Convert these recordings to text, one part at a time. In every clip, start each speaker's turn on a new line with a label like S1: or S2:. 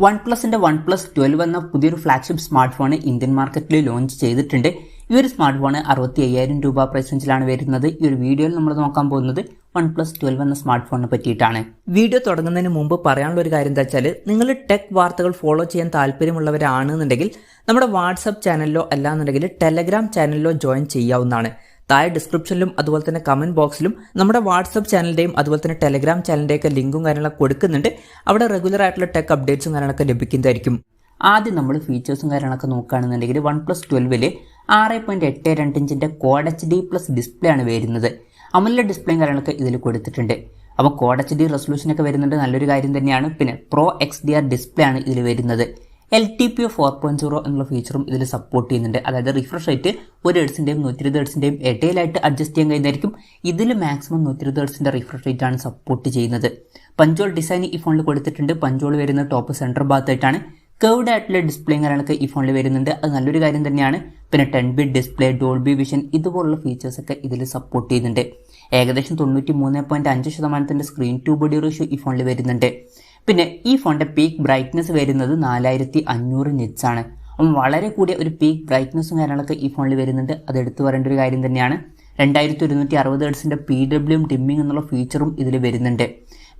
S1: OnePlusന്റെ OnePlus 12 എന്ന പുതിയൊരു flagship smart phone Indian മാർക്കറ്റിൽ ലോഞ്ച് ചെയ്തിട്ടുണ്ട്. ഈ ഒരു സ്മാർട്ട് ഫോൺ 65,000 രൂപ പ്രൈസ് റേഞ്ചിലാണ് വരുന്നത്. ഈ ഒരു വീഡിയോയിൽ നമ്മൾ നോക്കാൻ പോകുന്നത് OnePlus 12 എന്ന സ്മാർട്ട് ഫോണിനെ പറ്റിയിട്ടാണ്. വീഡിയോ തുടങ്ങുന്നതിന് മുമ്പ് പറയാനുള്ള ഒരു കാര്യം എന്താ വെച്ചാൽ, നിങ്ങൾ ടെക് വാർത്തകൾ ഫോളോ ചെയ്യാൻ താല്പര്യമുള്ളവരാണെന്നുണ്ടെങ്കിൽ നമ്മുടെ വാട്സപ്പ് ചാനലിലോ അല്ലാന്നുണ്ടെങ്കിൽ ടെലഗ്രാം ചാനലിലോ ജോയിൻ ചെയ്യാവുന്നതാണ്. താഴെ ഡിസ്ക്രിപ്ഷനിലും അതുപോലെ തന്നെ കമന്റ് ബോക്സിലും നമ്മുടെ വാട്സപ്പ് ചാനലിന്റെയും അതുപോലെ തന്നെ ടെലഗ്രാം ചാനലിന്റെയൊക്കെ ലിങ്കും കാര്യങ്ങളൊക്കെ കൊടുക്കുന്നുണ്ട്. അവിടെ റെഗുലർ ആയിട്ടുള്ള ടെക് അപ്ഡേറ്റ്സും കാര്യങ്ങളൊക്കെ ലഭിക്കുന്നതായിരിക്കും. ആദ്യം നമ്മൾ ഫീച്ചേഴ്സും കാര്യങ്ങളൊക്കെ നോക്കുകയാണെന്നുണ്ടെങ്കിൽ OnePlus 12 6.82 ഇഞ്ചിന്റെ Quad HD+ ഡിസ്പ്ലേ ആണ് വരുന്നത്. AMOLED ഡിസ്പ്ലേയും കാര്യങ്ങളൊക്കെ ഇതിൽ കൊടുത്തിട്ടുണ്ട്. അപ്പോൾ Quad HD റെസൊല്യൂഷനൊക്കെ വരുന്നുണ്ട്, നല്ലൊരു കാര്യം തന്നെയാണ്. പിന്നെ Pro XDR ഡിസ്പ്ലേ ആണ് ഇതിൽ വരുന്നത്. LTPO 4.0 എന്നുള്ള ഫീച്ചറും ഇതിൽ സപ്പോർട്ട് ചെയ്യുന്നുണ്ട്. അതായത് റിഫ്രഷ് റേറ്റ് 1 ഹെർട്സിന്റെയും 120 ഹെർട്സിന്റെയും ഇടയിലായിട്ട് അഡ്ജസ്റ്റ് ചെയ്യാൻ കഴിയുന്നതായിരിക്കും. ഇതിൽ മാക്സിമം 120 ഹെർട്സിന്റെ റിഫ്രഷ് റേറ്റ് ആണ് സപ്പോർട്ട് ചെയ്യുന്നത്. പഞ്ചോൾ ഡിസൈൻ ഈ ഫോണിൽ കൊടുത്തിട്ടുണ്ട്. പഞ്ചോൾ വരുന്ന ടോപ്പ് സെന്റർ ഭാഗത്തായിട്ടാണ്. കർവ്ഡ് ആയിട്ടുള്ള ഡിസ്പ്ലേയും കാര്യങ്ങളൊക്കെ ഈ ഫോണിൽ വരുന്നുണ്ട്. അത് നല്ലൊരു കാര്യം തന്നെയാണ്. പിന്നെ 10-bit ഡിസ്പ്ലേ, ഡോൾബി വിഷൻ ഇതുപോലുള്ള ഫീച്ചേഴ്സ് ഒക്കെ ഇതിൽ സപ്പോർട്ട് ചെയ്യുന്നുണ്ട്. ഏകദേശം 93.5% സ്ക്രീൻ ടു ബോഡി റേഷ്യോ ഈ ഫോണിൽ വരുന്നുണ്ട്. പിന്നെ ഈ ഫോണിന്റെ പീക്ക് ബ്രൈറ്റ്നസ് വരുന്നത് 4500 നിറ്റ്സ് ആണ്. അപ്പം വളരെ കൂടിയ ഒരു പീക്ക് ബ്രൈറ്റ്നസും കാര്യങ്ങളൊക്കെ ഈ ഫോണിൽ വരുന്നുണ്ട്. അത് എടുത്തു പറയേണ്ട ഒരു കാര്യം തന്നെയാണ്. 2160 ഹെർട്സിന്റെ PWM ഡിമ്മിംഗ് എന്നുള്ള ഫീച്ചറും ഇതിൽ വരുന്നുണ്ട്.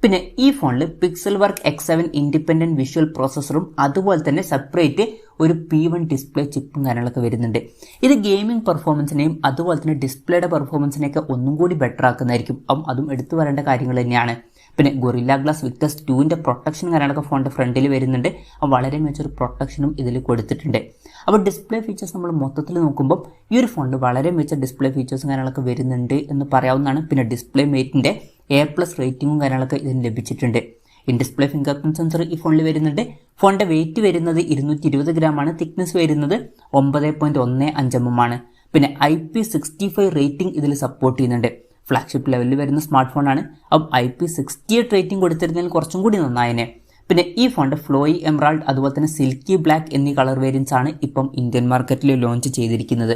S1: പിന്നെ ഈ ഫോണിൽ Pixelworks X7 independent visual പ്രോസസ്സറും അതുപോലെ തന്നെ സെപ്പറേറ്റ് ഒരു P1 ഡിസ്പ്ലേ ചിപ്പും കാര്യങ്ങളൊക്കെ വരുന്നുണ്ട്. ഇത് ഗെയിമിംഗ് പെർഫോമൻസിനെയും അതുപോലെ തന്നെ ഡിസ്പ്ലേയുടെ പെർഫോമൻസിനെയൊക്കെ ഒന്നും കൂടി ബെറ്റർ ആക്കുന്നതായിരിക്കും. അപ്പം അതും എടുത്തു പറയേണ്ട കാര്യങ്ങൾ തന്നെയാണ്. പിന്നെ ഗൊറില്ല ഗ്ലാസ് വിക്ടസ് 2ന്റെ പ്രൊട്ടക്ഷൻ കാര്യങ്ങളൊക്കെ ഫോണിന്റെ ഫ്രണ്ടിൽ വരുന്നുണ്ട്. അപ്പോൾ വളരെ മികച്ചൊരു പ്രൊട്ടക്ഷനും ഇതിൽ കൊടുത്തിട്ടുണ്ട്. അപ്പോൾ ഡിസ്പ്ലേ ഫീച്ചേഴ്സ് നമ്മൾ മൊത്തത്തിൽ നോക്കുമ്പോൾ ഈ ഒരു ഫോണിൽ വളരെ മികച്ച ഡിസ്പ്ലേ ഫീച്ചേഴ്സും കാര്യങ്ങളൊക്കെ വരുന്നുണ്ട് എന്ന് പറയാവുന്നതാണ്. പിന്നെ ഡിസ്പ്ലേ മേറ്റിന്റെ A+ റേറ്റിംഗും കാര്യങ്ങളൊക്കെ ഇതിന് ലഭിച്ചിട്ടുണ്ട്. In display finger print sensor ഈ ഫോണിൽ വരുന്നുണ്ട്. ഫോണിന്റെ വെയിറ്റ് വരുന്നത് 220 ഗ്രാം ആണ്. തിക്നെസ് വരുന്നത് 9.15 mm ആണ്. പിന്നെ IP65 റേറ്റിംഗ് ഇതിൽ സപ്പോർട്ട് ചെയ്യുന്നുണ്ട്. ഫ്ലാഗ്ഷിപ്പ് ലെവലിൽ വരുന്ന സ്മാർട്ട് ഫോണാണ്. അപ്പം IP68 റേറ്റിംഗ് കൊടുത്തിരുന്നതിൽ കുറച്ചും കൂടി നന്നായനെ. പിന്നെ ഈ ഫോണിന്റെ ഫ്ലോയി എമറാൾഡ് അതുപോലെ തന്നെ സിൽക്കി ബ്ലാക്ക് എന്നീ കളർ വേരിയൻസ് ആണ് ഇപ്പം ഇന്ത്യൻ മാർക്കറ്റിൽ ലോഞ്ച് ചെയ്തിരിക്കുന്നത്.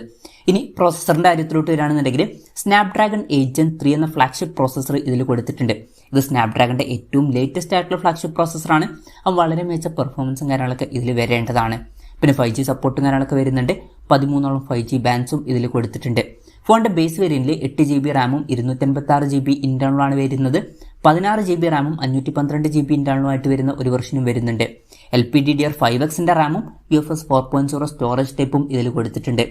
S1: ഇനി പ്രോസസറിന്റെ കാര്യത്തിലോട്ട് വരികയാണെന്നുണ്ടെങ്കിൽ സ്നാപ്ഡ്രാഗൺ 8 Gen 3 എന്ന ഫ്ലാഗ്ഷിപ്പ് പ്രോസസർ ഇതിൽ കൊടുത്തിട്ടുണ്ട്. ഇത് സ്നാപ്ഡ്രാഗണിന്റെ ഏറ്റവും ലേറ്റസ്റ്റ് ആയിട്ടുള്ള ഫ്ലാഗ്ഷിപ്പ് പ്രോസസറാണ്. അപ്പം വളരെ മികച്ച പെർഫോമൻസും കാര്യങ്ങളൊക്കെ ഇതിൽ വരേണ്ടതാണ്. പിന്നെ 5G സപ്പോർട്ടും കാര്യങ്ങളൊക്കെ വരുന്നുണ്ട്. 13 5G ബാൻഡ്സും ഇതിൽ കൊടുത്തിട്ടുണ്ട്. ഫോണിന്റെ ബേസ് വേരിയന്റിൽ 8 GB റാമും 256 GB ഇന്റേണലാണ് വരുന്നത്. 16 GB റാമും 512 GB ഇന്റേണലുമായിട്ട് വരുന്ന ഒരു വെർഷനും വരുന്നുണ്ട്. LPDDR5Xന്റെ റാമും UFS 4.0 സ്റ്റോറേജ് ടൈപ്പും ഇതിൽ കൊടുത്തിട്ടുണ്ട്.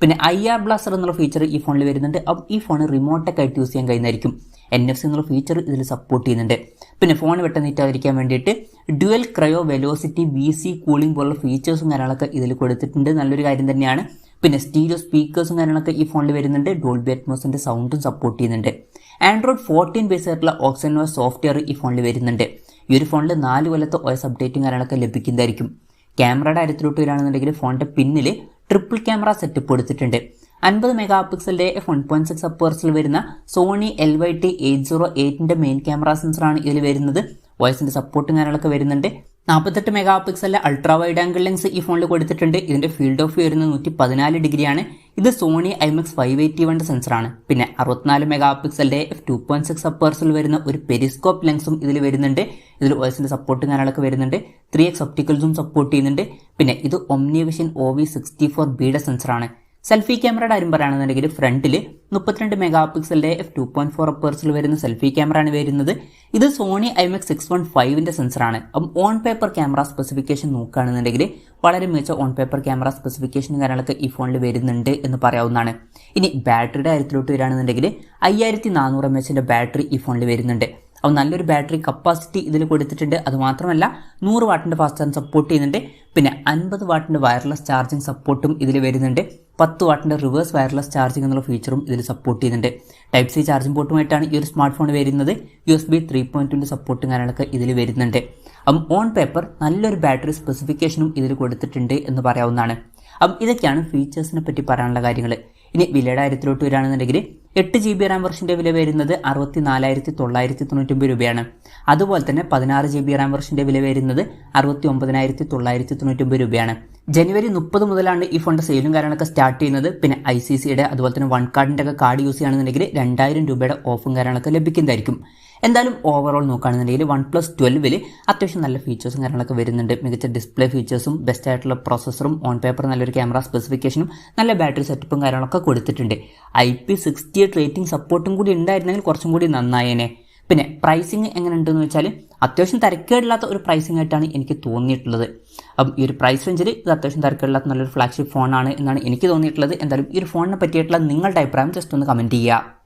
S1: പിന്നെ IR ബ്ലാസ്റ്റർ എന്നുള്ള ഫീച്ചർ ഈ ഫോണിൽ വരുന്നുണ്ട്. അപ്പം ഈ ഫോൺ റിമോട്ടൊക്കെ ആയിട്ട് യൂസ് ചെയ്യാൻ കഴിയുന്നതായിരിക്കും. NFC എന്നുള്ള ഫീച്ചർ ഇതിൽ സപ്പോർട്ട് ചെയ്യുന്നുണ്ട്. പിന്നെ ഫോൺ വെട്ടനീറ്റാതിരിക്കാൻ വേണ്ടിയിട്ട് dual cryo velocity VC cooling പോലുള്ള ഫീച്ചേഴ്സും കാര്യങ്ങളൊക്കെ ഇതിൽ കൊടുത്തിട്ടുണ്ട്. നല്ലൊരു കാര്യം തന്നെയാണ്. പിന്നെ സ്റ്റീരിയോ സ്പീക്കേഴ്സും കാര്യങ്ങളൊക്കെ ഈ ഫോണിൽ വരുന്നുണ്ട്. ഡോൾബി അറ്റ്മോസിന്റെ സൗണ്ടും സപ്പോർട്ട് ചെയ്യുന്നുണ്ട്. ആൻഡ്രോയിഡ് 14 ബേസ് ആയിട്ടുള്ള OxygenOS സോഫ്റ്റ്വെയർ ഈ ഫോണിൽ വരുന്നുണ്ട്. ഈ ഒരു ഫോണിൽ 4 കൊല്ലത്തെ OS അപ്ഡേറ്റും കാര്യങ്ങളൊക്കെ ലഭിക്കുന്നതായിരിക്കും. ക്യാമറയുടെ കാര്യത്തിലോട്ട് വരികയാണെന്നുണ്ടെങ്കിൽ ഫോണിന്റെ പിന്നിൽ ട്രിപ്പിൾ ക്യാമറ സെറ്റപ്പ് കൊടുത്തിട്ടുണ്ട്. 50 മെഗാ പിക്സലിന്റെ f1.6 അപ്പേഴ്സിൽ വരുന്ന സോണി LYT808ന്റെ മെയിൻ ക്യാമറ സെൻസറാണ് ഇതിൽ വരുന്നത്. വോയിസിന്റെ സപ്പോർട്ടും കാര്യങ്ങളൊക്കെ വരുന്നുണ്ട്. 48 മെഗാ പിക്സലിലെ അൾട്രാ വൈഡ് ആംഗിൾ ലെൻസ് ഈ ഫോണിൽ കൊടുത്തിട്ടുണ്ട്. ഇതിന്റെ ഫീൽഡ് ഓഫ് വ്യൂ വരുന്നത് 114 ഡിഗ്രിയാണ്. ഇത് സോണി IMX 581 സെൻസറാണ്. പിന്നെ 64 മെഗാ പിക്സലിന്റെ f2.6 അപ്പേഴ്സിൽ വരുന്ന ഒരു പെരിസ്കോപ്പ് ലെൻസും ഇതിൽ വരുന്നുണ്ട്. ഇതിൽ വോയിസിന്റെ സപ്പോർട്ടും കാര്യങ്ങളൊക്കെ വരുന്നുണ്ട്. 3x ഒപ്റ്റിക്കൽസും സപ്പോർട്ട് ചെയ്യുന്നുണ്ട്. പിന്നെ ഇത് OmniVision OV64B സെൻസറാണ്. സെൽഫി ക്യാമറയുടെ കാര്യം പറയുകയാണെന്നുണ്ടെങ്കിൽ ഫ്രണ്ടിൽ 32 മെഗാ പിക്സലിന്റെ f2.4 അപ്പേഴ്സിൽ വരുന്ന സെൽഫി ക്യാമറ ആണ് വരുന്നത്. ഇത് സോണി IMX 615ന്റെ സെൻസറാണ്. അപ്പം ഓൺ പേപ്പർ ക്യാമറ സ്പെസിഫിക്കേഷൻ നോക്കുകയാണെന്നുണ്ടെങ്കിൽ വളരെ മികച്ച ഓൺ പേപ്പർ ക്യാമറ സ്പെസിഫിക്കേഷൻ കാര്യങ്ങളൊക്കെ ഈ ഫോണിൽ വരുന്നുണ്ട് എന്ന് പറയാവുന്നതാണ്. ഇനി ബാറ്ററിയുടെ കാര്യത്തിലോട്ട് വരികയാണെന്നുണ്ടെങ്കിൽ 5400 mAhന്റെ ബാറ്ററി ഈ ഫോണിൽ വരുന്നുണ്ട്. അപ്പോൾ നല്ലൊരു ബാറ്ററി കപ്പാസിറ്റി ഇതിൽ കൊടുത്തിട്ടുണ്ട്. അതുമാത്രമല്ല 100 വാട്ടിന്റെ ഫാസ്റ്റ് ചാർജ് സപ്പോർട്ട് ചെയ്യുന്നുണ്ട്. പിന്നെ 50 വാട്ടിന്റെ വയർലെസ് ചാർജിങ് സപ്പോർട്ടും ഇതിൽ വരുന്നുണ്ട്. 10 വാട്ടിന്റെ റിവേഴ്സ് വയർലെസ് ചാർജിങ് എന്നുള്ള ഫീച്ചറും ഇതിൽ സപ്പോർട്ട് ചെയ്യുന്നുണ്ട്. Type-C ചാർജിംഗ് പോർട്ടുമായിട്ടാണ് ഈ ഒരു സ്മാർട്ട് ഫോൺ വരുന്നത്. USB 3.2ന്റെ സപ്പോർട്ടും കാര്യങ്ങളൊക്കെ ഇതിൽ വരുന്നുണ്ട്. അപ്പം ഓൺ പേപ്പർ നല്ലൊരു ബാറ്ററി സ്പെസിഫിക്കേഷനും ഇതിൽ കൊടുത്തിട്ടുണ്ട് എന്ന് പറയാവുന്നതാണ്. അപ്പം ഇതൊക്കെയാണ് ഫീച്ചേഴ്സിനെ പറ്റി പറയാനുള്ള കാര്യങ്ങൾ. ഇനി വിലയുടെ കാര്യത്തിലോട്ട് വരികയാണെന്നുണ്ടെങ്കിൽ 8 GB റാം വെർഷന്റെ വില വരുന്നത് 64,999 രൂപയാണ്. അതുപോലെ തന്നെ 16 GB റാം വെർഷന്റെ വില വരുന്നത് 69,999 രൂപയാണ്. ജനുവരി 30 മുതലാണ് ഈ ഫോണിന്റെ സെയിലും കാര്യങ്ങളൊക്കെ സ്റ്റാർട്ട് ചെയ്യുന്നത്. പിന്നെ ICCയുടെ അതുപോലെ തന്നെ വൺ കാർഡിന്റെ ഒക്കെ കാർഡ് യൂസ് ചെയ്യുകയാണെന്നുണ്ടെങ്കിൽ 2000 രൂപയുടെ ഓഫും കാര്യങ്ങളൊക്കെ ലഭിക്കുന്നതായിരിക്കും. എന്തായാലും ഓവറോൾ നോക്കുകയാണെന്നുണ്ടെങ്കിൽ OnePlus 12 അത്യാവശ്യം നല്ല ഫീച്ചേഴ്സും കാര്യങ്ങളൊക്കെ വരുന്നുണ്ട്. മികച്ച ഡിസ്പ്ലേ ഫീച്ചേഴ്സും ബെസ്റ്റ് ആയിട്ടുള്ള പ്രോസസ്സറും ഓൺ പേപ്പർ നല്ലൊരു ക്യാമറ സ്പെസിഫിക്കേഷനും നല്ല ബാറ്ററി സെറ്റപ്പും കാര്യങ്ങളൊക്കെ കൊടുത്തിട്ടുണ്ട്. IP68 റേറ്റിംഗ് സപ്പോർട്ടും കൂടി ഉണ്ടായിരുന്നെങ്കിൽ കുറച്ചും കൂടി നന്നായേനെ. പിന്നെ പ്രൈസിങ് എങ്ങനെ ഉണ്ടെന്ന് വെച്ചാൽ അത്യാവശ്യം തരക്കേടില്ലാത്ത ഒരു പ്രൈസിംഗ് ആയിട്ടാണ് എനിക്ക് തോന്നിയിട്ടുള്ളത്. അപ്പം ഈ ഒരു പ്രൈസ് റേഞ്ചിൽ ഇത് അത്യാവശ്യം തരക്കേടില്ലാത്ത നല്ലൊരു ഫ്ലാഗ്ഷിപ്പ് ഫോണാണ് എന്നാണ് എനിക്ക് തോന്നിയിട്ടുള്ളത്. എന്തായാലും ഈ ഒരു ഫോണിനെ പറ്റിയിട്ടുള്ള നിങ്ങളുടെ അഭിപ്രായം ജസ്റ്റ് ഒന്ന് കമൻറ്റ് ചെയ്യുക.